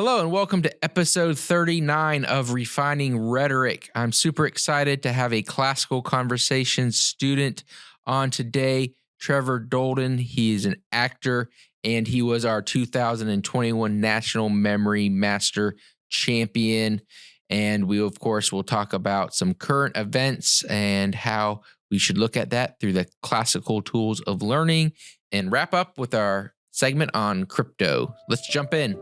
Hello and welcome to episode 39 of Refining Rhetoric. I'm super excited to have a classical conversation student on today, Trevor Dolden. He is an actor and he was our 2021 National Memory Master Champion. And we, of course, will talk about some current events and how we should look at that through the classical tools of learning and wrap up with our segment on crypto. Let's jump in.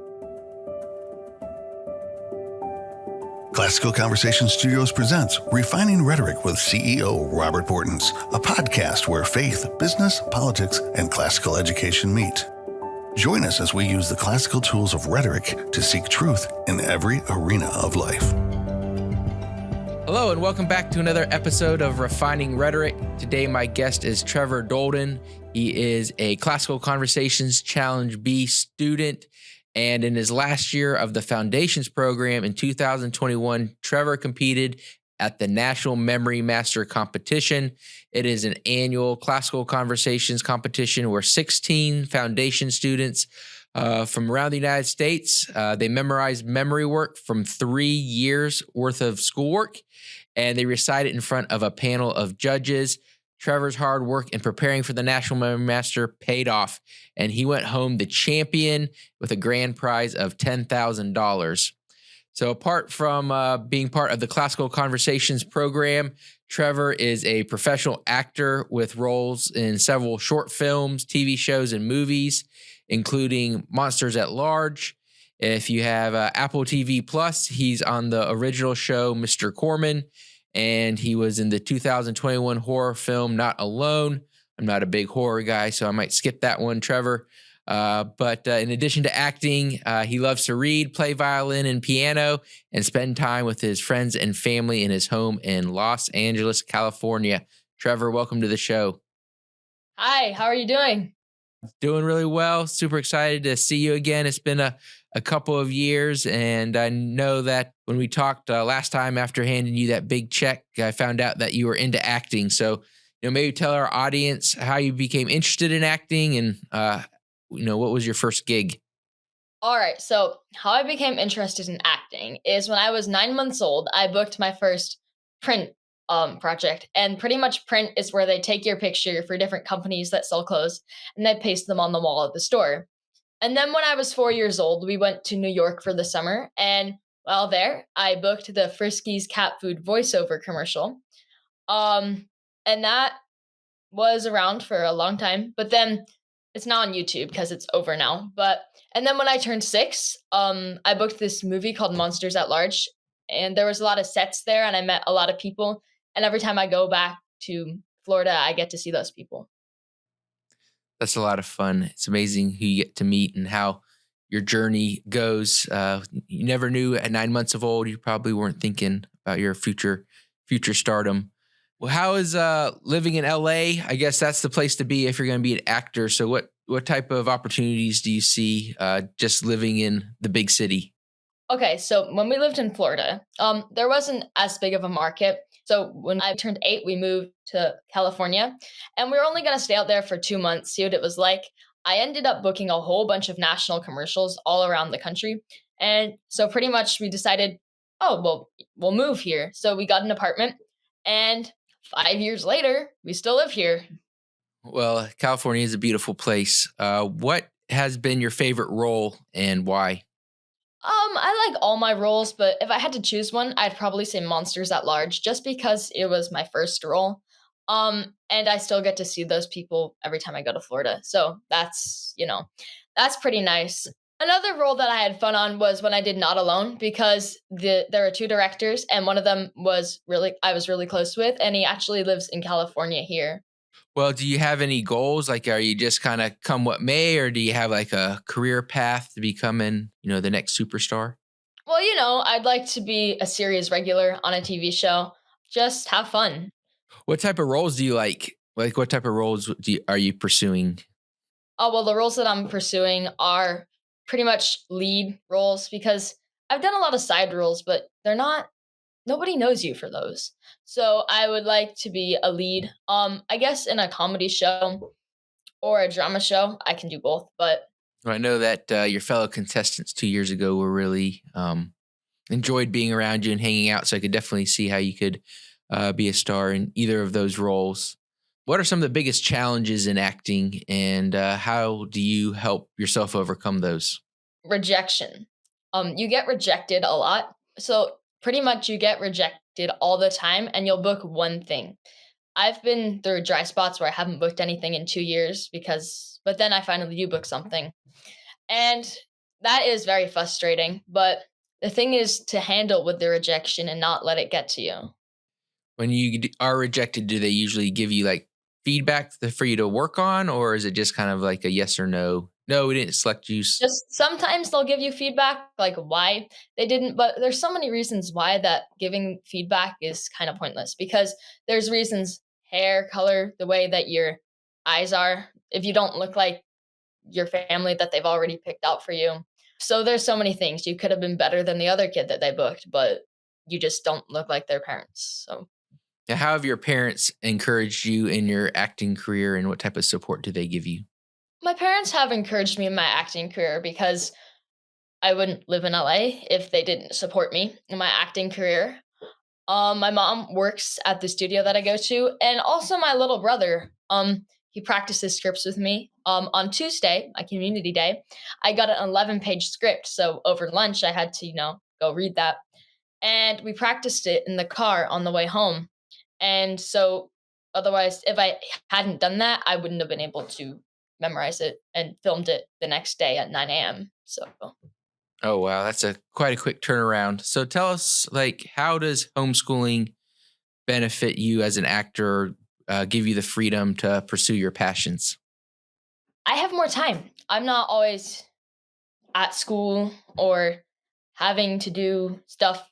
Classical Conversation Studios presents Refining Rhetoric with CEO Robert Bortons, a podcast where faith, business, politics, and classical education meet. Join us as we use the classical tools of rhetoric to seek truth in every arena of life. Hello and welcome back to another episode of Refining Rhetoric. Today my guest is Trevor Dolden. He is a Classical Conversations Challenge B student. And in his last year of the Foundations program in 2021, Trevor competed at the National Memory Master Competition. It is an annual classical conversations competition where 16 Foundation students from around the United States, they memorize memory work from 3 years worth of schoolwork, and they recite it in front of a panel of judges. Trevor's hard work in preparing for the National Memory Master paid off, and he went home the champion with a grand prize of $10,000. So apart from being part of the Classical Conversations program, Trevor is a professional actor with roles in several short films, TV shows, and movies, including Monsters at Large. If you have Apple TV Plus, he's on the original show Mr. Corman, and he was in the 2021 horror film Not Alone. I'm not a big horror guy, so I might skip that one, Trevor. But in addition to acting, he loves to read, play violin and piano, and spend time with his friends and family in his home in Los Angeles, California. Trevor, welcome to the show. Hi, how are you doing? Doing really well. Super excited to see you again. It's been a couple of years, and I know that when we talked last time after handing you that big check, I found out that you were into acting. So, maybe tell our audience how you became interested in acting and, what was your first gig? All right, so how I became interested in acting is when I was 9 months old, I booked my first print project. And pretty much print is where they take your picture for different companies that sell clothes and they paste them on the wall at the store. And then when I was 4 years old, we went to New York for the summer. And while there, I booked the Friskies cat food voiceover commercial. And that was around for a long time. But then it's not on YouTube because it's over now. And then when I turned 6, I booked this movie called Monsters at Large. And there was a lot of sets there and I met a lot of people. And every time I go back to Florida, I get to see those people. That's a lot of fun. It's amazing who you get to meet and how your journey goes. You never knew at 9 months of old, you probably weren't thinking about your future stardom. Well, how is living in LA? I guess that's the place to be if you're going to be an actor. So what type of opportunities do you see just living in the big city? Okay, so when we lived in Florida, there wasn't as big of a market. So when I turned 8, we moved to California, and we were only going to stay out there for 2 months, see what it was like. I ended up booking a whole bunch of national commercials all around the country. And so pretty much we decided, oh, well, we'll move here. So we got an apartment, and 5 years later, we still live here. Well, California is a beautiful place. What has been your favorite role and why? I like all my roles, but if I had to choose one, I'd probably say Monsters at Large, just because it was my first role. And I still get to see those people every time I go to Florida. So that's pretty nice. Another role that I had fun on was when I did Not Alone, because there are 2 directors, and one of them I was really close with, and he actually lives in California here. Well, do you have any goals? Like, are you just kind of come what may, or do you have like a career path to becoming, the next superstar? Well, I'd like to be a series regular on a TV show. Just have fun. What type of roles do you like? Like, what type of roles are you pursuing? Oh, well, the roles that I'm pursuing are pretty much lead roles, because I've done a lot of side roles, but nobody knows you for those. So I would like to be a lead. I guess in a comedy show or a drama show. I can do both, but Well, I know that your fellow contestants 2 years ago were really enjoyed being around you and hanging out. So I could definitely see how you could be a star in either of those roles. What are some of the biggest challenges in acting, and how do you help yourself overcome those? Rejection. You get rejected a lot. So pretty much you get rejected all the time and you'll book one thing. I've been through dry spots where I haven't booked anything in 2 years but then I finally do book something. And that is very frustrating. But the thing is to handle with the rejection and not let it get to you. When you are rejected, do they usually give you like feedback for you to work on, or is it just kind of like a yes or no? No, we didn't select you. Just sometimes they'll give you feedback, like why they didn't, but there's so many reasons why that giving feedback is kind of pointless because there's reasons hair color, the way that your eyes are, if you don't look like your family that they've already picked out for you. So there's so many things. You could have been better than the other kid that they booked, but you just don't look like their parents. So Now, how have your parents encouraged you in your acting career, and what type of support do they give you? my parents have encouraged me in my acting career because I wouldn't live in LA if they didn't support me in my acting career. My mom works at the studio that I go to, and also my little brother. He practices scripts with me. On Tuesday, my community day, I got an 11-page script. So over lunch, I had to, go read that, and we practiced it in the car on the way home. And so, otherwise, if I hadn't done that, I wouldn't have been able to memorize it and filmed it the next day at 9 a.m. So Oh wow, that's a quite a quick turnaround. So tell us, like, how does homeschooling benefit you as an actor? Give you the freedom to pursue your passions? I have more time. I'm not always at school or having to do stuff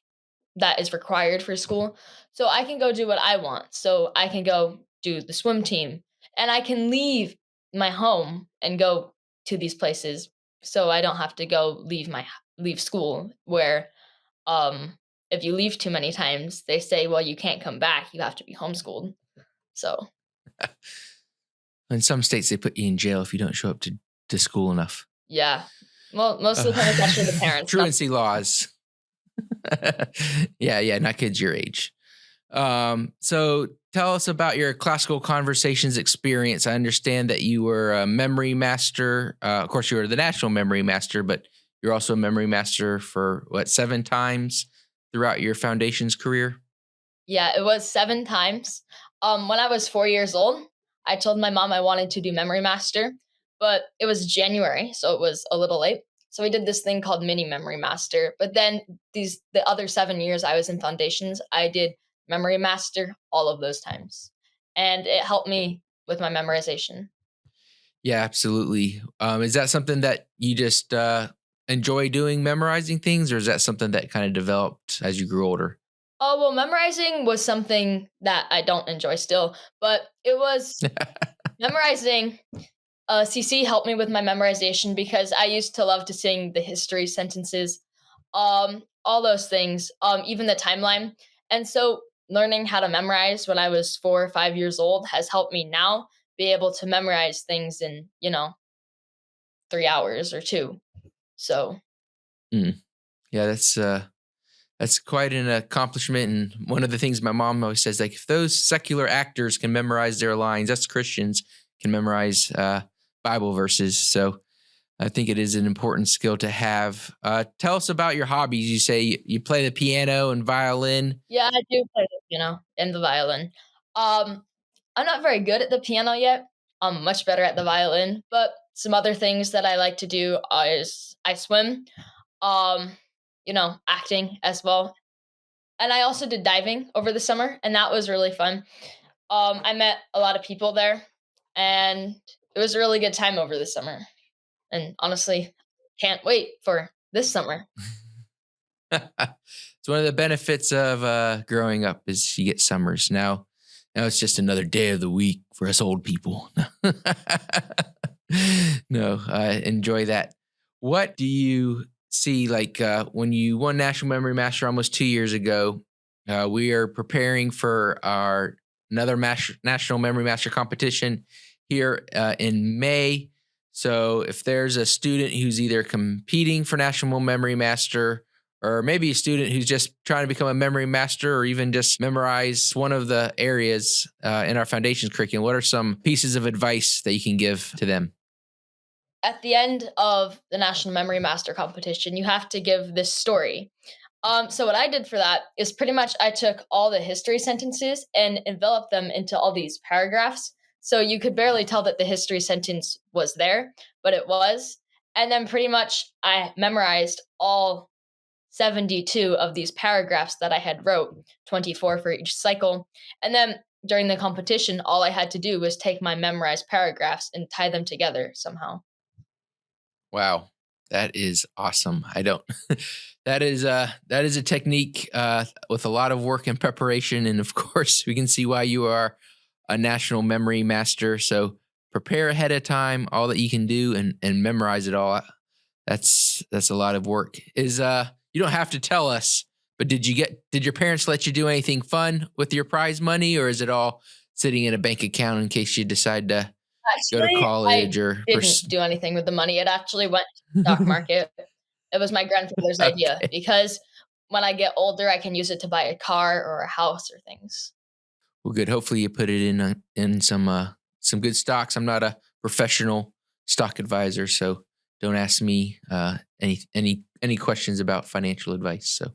that is required for school. So I can go do what I want. So I can go do the swim team and I can leave my home and go to these places so I don't have to go leave school where if you leave too many times they say well you can't come back, you have to be homeschooled. So In some states, they put you in jail if you don't show up to school enough. yeah. Well, most of the time it's actually the parents. Truancy laws. Yeah, not kids your age. So tell us about your classical conversations experience. I understand that you were a memory master. Of course, you were the national memory master, but you're also a memory master for 7 times throughout your foundation's career? Yeah, it was 7 times. When I was 4 years old, I told my mom I wanted to do Memory Master, but it was January, so it was a little late. So we did this thing called Mini Memory Master. But then the other 7 years I was in foundations, I did Memory Master all of those times. And it helped me with my memorization. Yeah, absolutely. Is that something that you just enjoy doing, memorizing things, or is that something that kind of developed as you grew older? Oh, well, memorizing was something that I don't enjoy still, but it was memorizing. CC helped me with my memorization because I used to love to sing the history sentences, all those things, even the timeline. And so learning how to memorize when I was 4 or 5 years old has helped me now be able to memorize things in, 3 hours or two. So Mm. Yeah, that's quite an accomplishment. And one of the things my mom always says, like, if those secular actors can memorize their lines, us Christians can memorize Bible verses. So I think it is an important skill to have. Tell us about your hobbies. You say you play the piano and violin. yeah, I do play the piano and the violin. Um, I'm not very good at the piano yet. I'm much better at the violin, but some other things that I like to do is I swim, um, acting as well. And I also did diving over the summer, and that was really fun. I met a lot of people there, and it was a really good time over the summer. And honestly, can't wait for this summer. It's one of the benefits of growing up is you get summers. Now it's just another day of the week for us old people. No, enjoy that. What do you see, like, when you won National Memory Master almost 2 years ago? We are preparing for our another National Memory Master competition here in May. So if there's a student who's either competing for National Memory Master, or maybe a student who's just trying to become a memory master or even just memorize one of the areas in our foundations curriculum, what are some pieces of advice that you can give to them? At the end of the National Memory Master competition, you have to give this story. So what I did for that is pretty much I took all the history sentences and enveloped them into all these paragraphs. So you could barely tell that the history sentence was there, but it was. And then pretty much I memorized all 72 of these paragraphs that I had wrote, 24 for each cycle. And then during the competition, all I had to do was take my memorized paragraphs and tie them together somehow. Wow, that is awesome. I don't. That is a technique with a lot of work and preparation, and of course, we can see why you are a national memory master. So prepare ahead of time, all that you can do, and memorize it all. That's a lot of work. Is You don't have to tell us, but did your parents let you do anything fun with your prize money, or is it all sitting in a bank account in case you decide to go to Actually, college I or didn't do anything with the money. It actually went to the stock market. It was my grandfather's idea Okay. because when I get older, I can use it to buy a car or a house or things. Well, good. Hopefully, you put it in some good stocks. I'm not a professional stock advisor, so don't ask me any questions about financial advice. So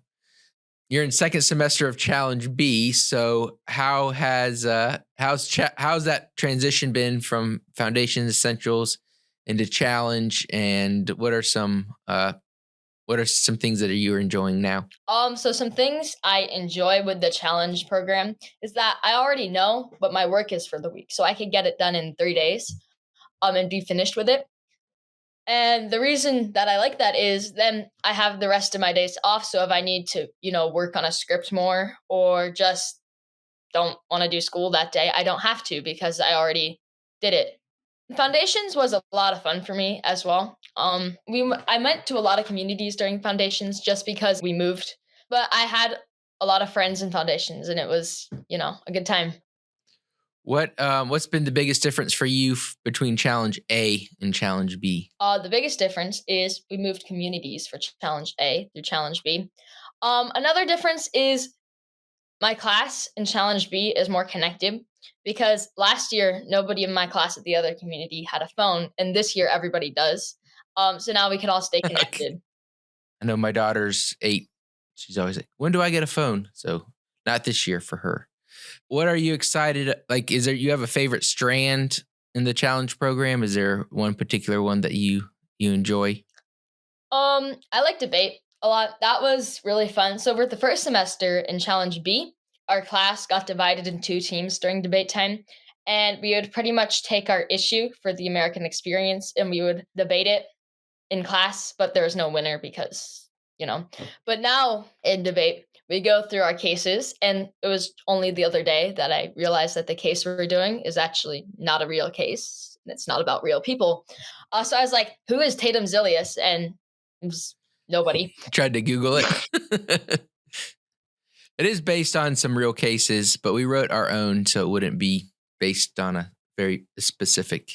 you're in second semester of Challenge B. So how's that transition been from Foundations Essentials into Challenge, and what are some things that you're enjoying now? So some things I enjoy with the challenge program is that I already know what my work is for the week, so I can get it done in 3 days, and be finished with it. And the reason that I like that is then I have the rest of my days off. So if I need to, work on a script more or just don't want to do school that day, I don't have to because I already did it. Foundations was a lot of fun for me as well. I went to a lot of communities during foundations just because we moved, but I had a lot of friends in foundations, and it was a good time. What's been the biggest difference for you between Challenge A and Challenge B? The biggest difference is we moved communities for Challenge A through Challenge B. Another difference is my class in Challenge B is more connected because last year nobody in my class at the other community had a phone, and this year everybody does. So now we can all stay Okay. connected. I know my daughter's 8. She's always like, "When do I get a phone?" So not this year for her. What are you excited? Like, is there you have a favorite strand in the challenge program? Is there one particular one that you enjoy? I like debate a lot. That was really fun. So for the first semester in Challenge B, our class got divided in two teams during debate time, and we would pretty much take our issue for the American experience and we would debate it in class, but there was no winner because, you know. But now in debate, we go through our cases, and it was only the other day that I realized that the case we were doing is actually not a real case. And it's not about real people. So I was like, who is Tatum Zilius? And it was nobody. Tried to Google it. It is based on some real cases, but we wrote our own, so it wouldn't be based on a very specific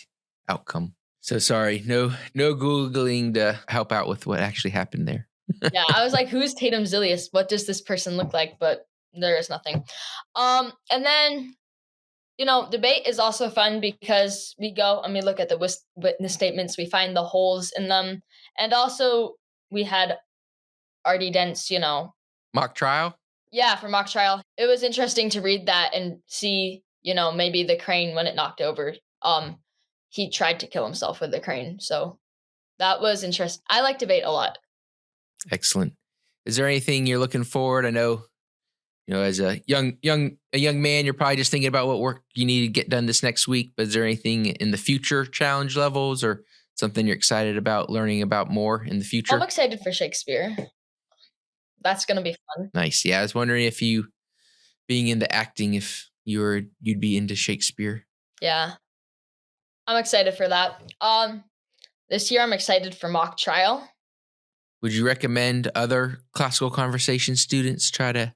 outcome. So sorry, no Googling to help out with what actually happened there. Yeah, I was like, who's Tatum Zilius? What does this person look like? But there is nothing. And then debate is also fun because we go and we look at the witness statements, we find the holes in them, and also we had Artie Dent's, Mock trial? yeah, for mock trial. It was interesting to read that and see, maybe the crane when it knocked over. He tried to kill himself with the crane, so that was interesting. I like debate a lot. Excellent. Is there anything you're looking forward? I know, as a young man, you're probably just thinking about what work you need to get done this next week. But is there anything in the future challenge levels or something you're excited about learning about more in the I'm future? excited for Shakespeare. That's gonna be fun. Nice. Yeah, I was wondering if you being into acting, if you'd be into Shakespeare. Yeah, I'm excited for that. This year I'm excited for mock trial. Would you recommend other classical conversation students try to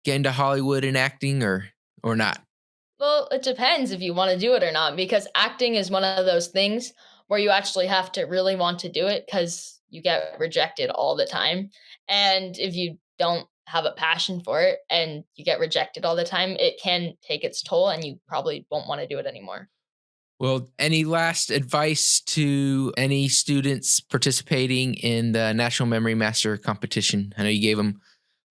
get into Hollywood and acting or not? Well, it depends if you want to do it or not, because acting is one of those things where you actually have to really want to do it because you get rejected all the time. And if you don't have a passion for it and you get rejected all the time, it can take its toll and you probably won't want to do it anymore. Well, any last advice to any students participating in the National Memory Master competition? I know you gave them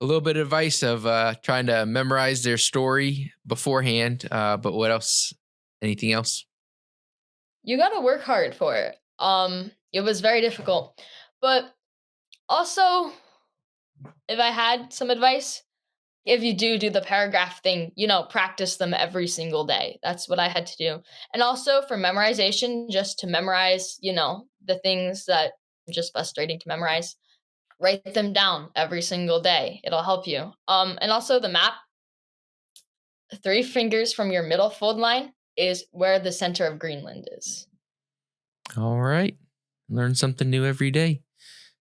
a little bit of advice of trying to memorize their story beforehand, but what else? Anything else? You got to work hard for it. It was very difficult. But also, if I had some advice, if you do the paragraph thing, practice them every single day. That's what I had to do. And also for memorization, just to memorize, the things that are just frustrating to memorize, write them down every single day. It'll help you. And also the map, 3 fingers from your middle fold line is where the center of Greenland is. All right. Learn something new every day.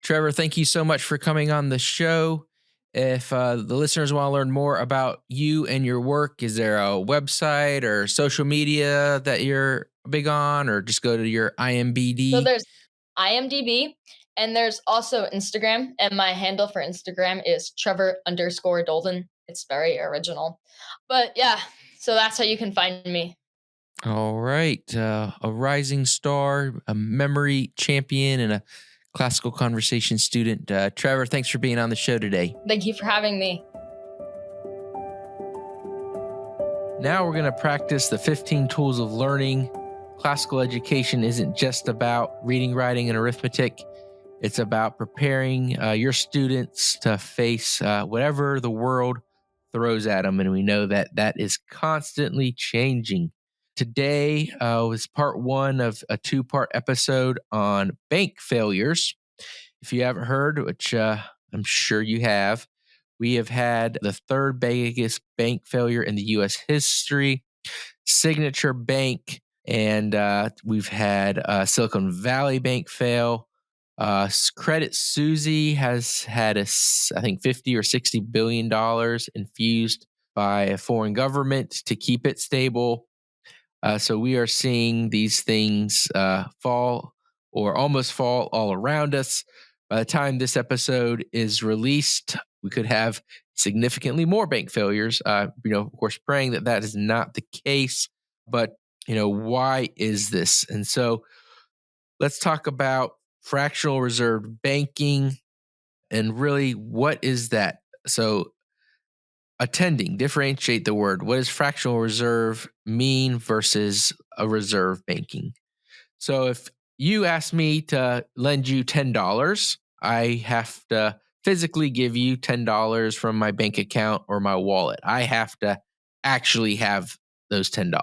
Trevor, thank you so much for coming on the show. If the listeners want to learn more about you and your work, is there a website or social media that you're big on, or just go to your IMBD? So there's IMDb and there's also Instagram. And my handle for Instagram is Trevor_Dolden. It's very original. But yeah, so that's how you can find me. All right. A rising star, a memory champion, and a classical conversation student. Trevor, thanks for being on the show today. Thank you for having me. Now we're going to practice the 15 tools of learning. Classical education isn't just about reading, writing, and arithmetic. It's about preparing your students to face whatever the world throws at them. And we know that that is constantly changing. Today was part 1 of a 2-part episode on bank failures. If you haven't heard, which I'm sure you have, we have had the 3rd biggest bank failure in the U.S. history, Signature Bank, and we've had Silicon Valley Bank fail. Credit Suisse has had, I think, $50 or $60 billion infused by a foreign government to keep it stable. So we are seeing these things fall or almost fall all around us. By the time this episode is released, we could have significantly more bank failures. Of course, praying that that is not the case. But, why is this? And so let's talk about fractional reserve banking and really what is that? So differentiate the word. What does fractional reserve mean versus a reserve banking? So if you ask me to lend you $10, I have to physically give you $10 from my bank account or my wallet. I have to actually have those $10.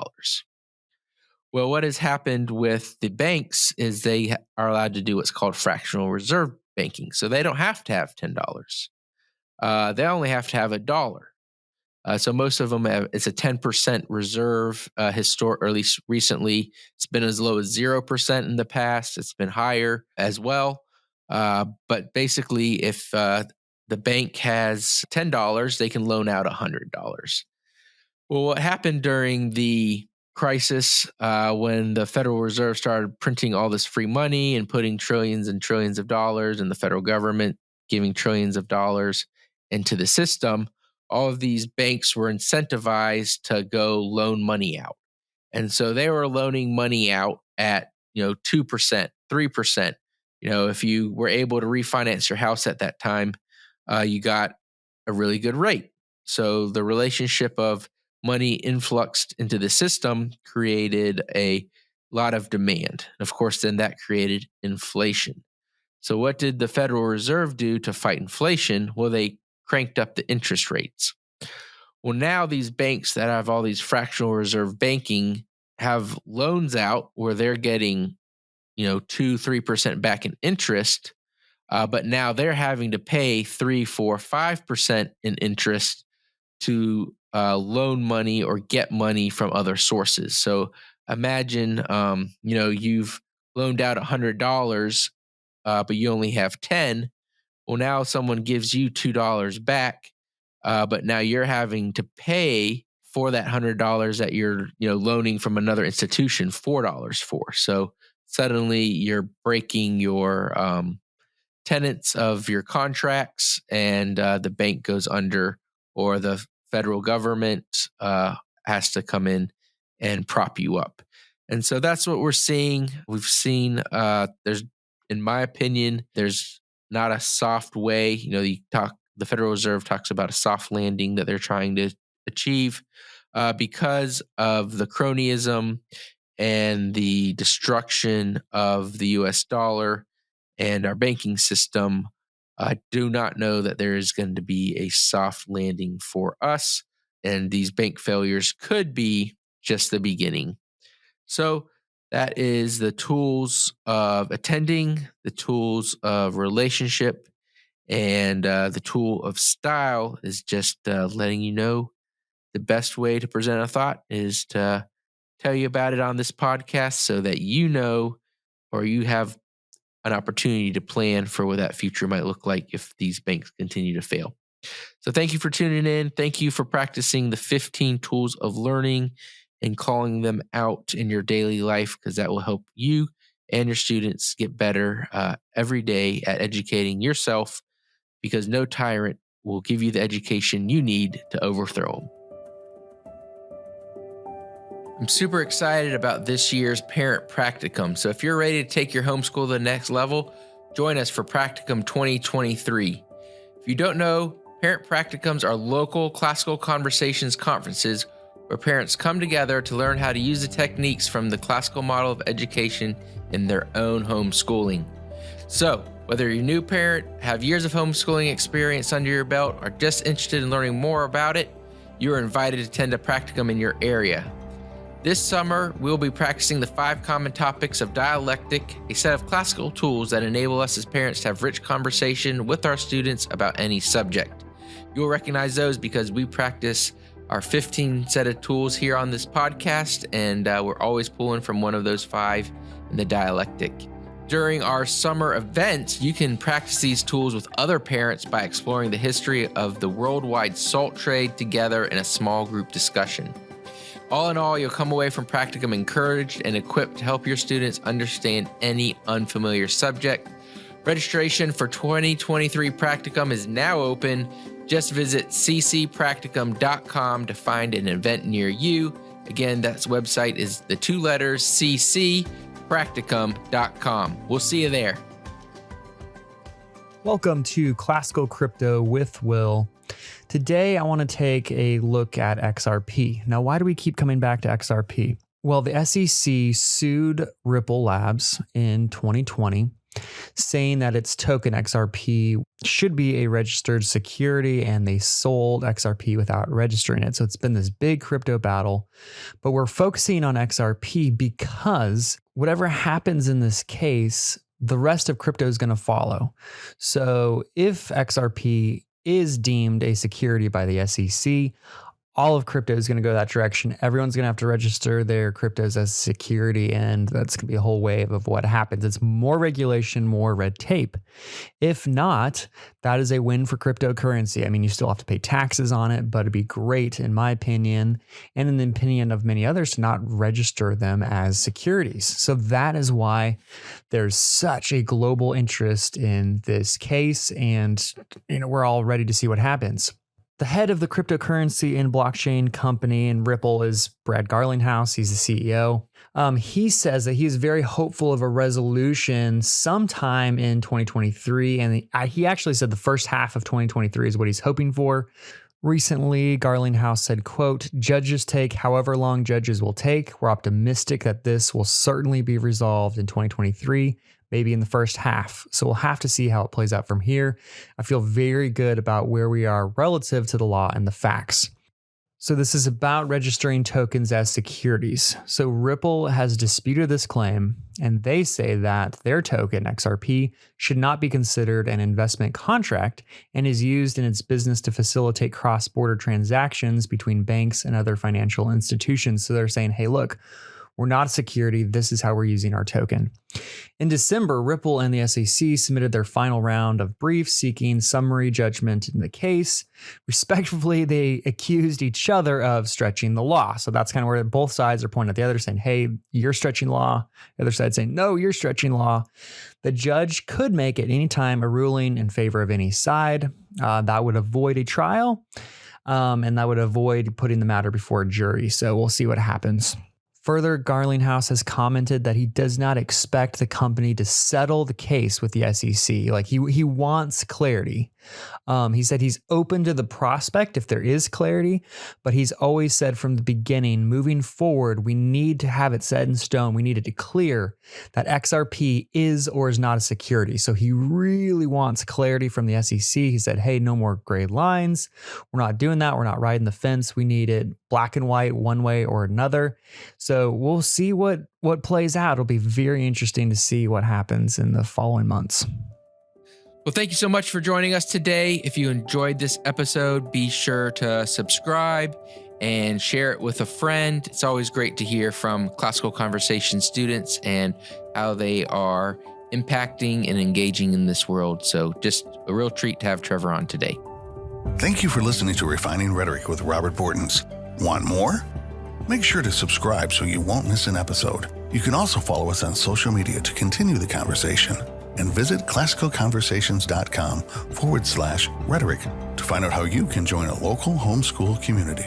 Well, what has happened with the banks is they are allowed to do what's called fractional reserve banking. So they don't have to have $10. They only have to have $1. So most of them it's a 10% reserve or at least recently. It's been as low as 0% in the past. It's been higher as well. But basically, if the bank has $10, they can loan out $100. Well, what happened during the crisis when the Federal Reserve started printing all this free money and putting trillions and trillions of dollars, and the federal government giving trillions of dollars into the system, all of these banks were incentivized to go loan money out. And so they were loaning money out at, 2%, 3%. If you were able to refinance your house at that time, you got a really good rate. So the relationship of money influxed into the system created a lot of demand. Of course, then that created inflation. So what did the Federal Reserve do to fight inflation? Well, they cranked up the interest rates. Well, now these banks that have all these fractional reserve banking have loans out where they're getting, 2-3% back in interest, but now they're having to pay 3-4-5% in interest to loan money or get money from other sources. So imagine, you've loaned out $100, but you only have 10. Well, now someone gives you $2 back, but now you're having to pay for that $100 that you're, loaning from another institution $4 for. So suddenly you're breaking your tenets of your contracts, and the bank goes under, or the federal government has to come in and prop you up. And so that's what we're seeing. We've seen in my opinion, there's not a soft way. The Federal Reserve talks about a soft landing that they're trying to achieve because of the cronyism and the destruction of the US dollar and our banking system. I do not know that there is going to be a soft landing for us, and these bank failures could be just the beginning. So that is the tools of attending, the tools of relationship, and the tool of style is just letting you know the best way to present a thought is to tell you about it on this podcast so that you know, or you have an opportunity to plan for what that future might look like if these banks continue to fail. So thank you for tuning in. Thank you for practicing the 15 tools of learning and calling them out in your daily life, because that will help you and your students get better every day at educating yourself, because no tyrant will give you the education you need to overthrow them. I'm super excited about this year's Parent Practicum. So if you're ready to take your homeschool to the next level, join us for Practicum 2023. If you don't know, Parent Practicums are local classical conversations conferences where parents come together to learn how to use the techniques from the classical model of education in their own homeschooling. So whether you're a new parent, have years of homeschooling experience under your belt, or just interested in learning more about it, you are invited to attend a practicum in your area. This summer, we'll be practicing the 5 common topics of dialectic, a set of classical tools that enable us as parents to have rich conversation with our students about any subject. You'll recognize those because we practice our 15 set of tools here on this podcast, and we're always pulling from one of those 5 in the dialectic. During our summer events, you can practice these tools with other parents by exploring the history of the worldwide salt trade together in a small group discussion. All in all, you'll come away from Practicum encouraged and equipped to help your students understand any unfamiliar subject. Registration for 2023 Practicum is now open. Just visit ccpracticum.com to find an event near you. Again, that website is the 2 letters ccpracticum.com. We'll see you there. Welcome to Classical Crypto with Will. Today, I want to take a look at XRP. Now, why do we keep coming back to XRP? Well, the SEC sued Ripple Labs in 2020, saying that its token XRP should be a registered security, and they sold XRP without registering it. So it's been this big crypto battle, but we're focusing on XRP because whatever happens in this case, the rest of crypto is going to follow. So if XRP is deemed a security by the SEC, all of crypto is going to go that direction. Everyone's going to have to register their cryptos as security, and that's going to be a whole wave of what happens. It's more regulation, more red tape. If not, that is a win for cryptocurrency. I mean, you still have to pay taxes on it, but it'd be great, in my opinion, and in the opinion of many others, to not register them as securities. So that is why there's such a global interest in this case, and we're all ready to see what happens. The head of the cryptocurrency and blockchain company in Ripple is Brad Garlinghouse. He's the CEO. He says that he is very hopeful of a resolution sometime in 2023. And he actually said the first half of 2023 is what he's hoping for. Recently, Garlinghouse said, quote, "Judges take however long judges will take. We're optimistic that this will certainly be resolved in 2023. Maybe in the first half. So we'll have to see how it plays out from here. I feel very good about where we are relative to the law and the facts." So this is about registering tokens as securities. So Ripple has disputed this claim, and they say that their token, XRP, should not be considered an investment contract and is used in its business to facilitate cross-border transactions between banks and other financial institutions. So they're saying, hey, look, We're not a security. This is how we're using our token. In December, Ripple and the SEC submitted their final round of briefs seeking summary judgment in the case. Respectively, they accused each other of stretching the law. So that's kind of where both sides are pointing at the other, saying, hey, you're stretching law. The other side saying, no, you're stretching law. The judge could make at any time a ruling in favor of any side. That would avoid a trial, and that would avoid putting the matter before a jury. So we'll see what happens. Further, Garlinghouse has commented that he does not expect the company to settle the case with the SEC. Like he wants clarity. He said he's open to the prospect if there is clarity, but he's always said from the beginning, moving forward, we need to have it set in stone. We need to clear that XRP is or is not a security. So he really wants clarity from the SEC. He said, hey, no more gray lines. We're not doing that. We're not riding the fence. We need it black and white one way or another. So we'll see what plays out. It'll be very interesting to see what happens in the following months. Well, thank you so much for joining us today. If you enjoyed this episode, be sure to subscribe and share it with a friend. It's always great to hear from Classical Conversation students and how they are impacting and engaging in this world. So just a real treat to have Trevor on today. Thank you for listening to Refining Rhetoric with Robert Bortons. Want more? Make sure to subscribe so you won't miss an episode. You can also follow us on social media to continue the conversation. And visit classicalconversations.com/rhetoric to find out how you can join a local homeschool community.